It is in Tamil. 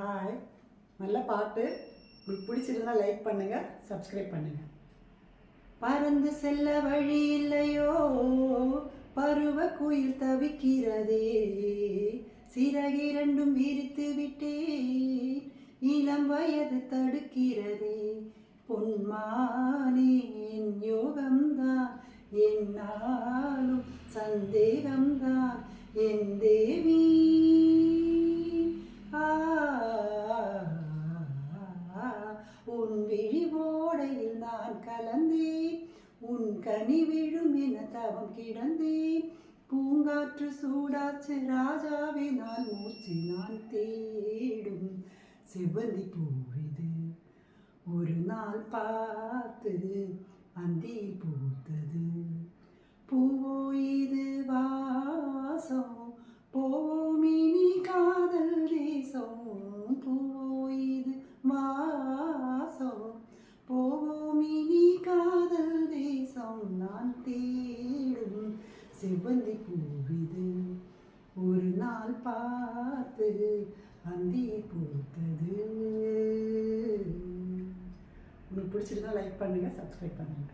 ஹாய், நல்ல பாட்டு. உங்களுக்கு பிடிச்சிருந்தா லைக் பண்ணுங்க, சப்ஸ்கிரைப் பண்ணுங்க. பறந்து செல்ல வழி இல்லையோ, பருவ குயில் தவிக்கிறதே, சிறகிரண்டும் விரித்து விட்டே, இளம் வயது தடுக்கிறதே. பொன்மானே என் யோகம்தான், என்னாலும் சந்தேகம்தான் என் தேவி. உன் விழிவோடையில் நான் கலந்தேன், உன் கனி விழும் என தவம் கிடந்தேன். பூங்காற்று சூடாச்சு ராஜாவே, நான் மூச்சு நான் தேடும் செவ்வந்தி பூவிது. ஒரு நாள் பார்த்து அந்தியில் பூத்தது. பூவோ இது வாசம், போவோம் இனி காதல் தேசம். பூவோ இது வாசம், போவோம் இனி காதல் தேசம். நான் தேடும் செவ்வந்தி பூவிது. ஒரு நாள் பார்த்து அந்தி பூத்தது. உங்களுக்கு பிடிச்சிருந்தா லைக் பண்ணுங்க, சப்ஸ்கிரைப் பண்ணுங்க.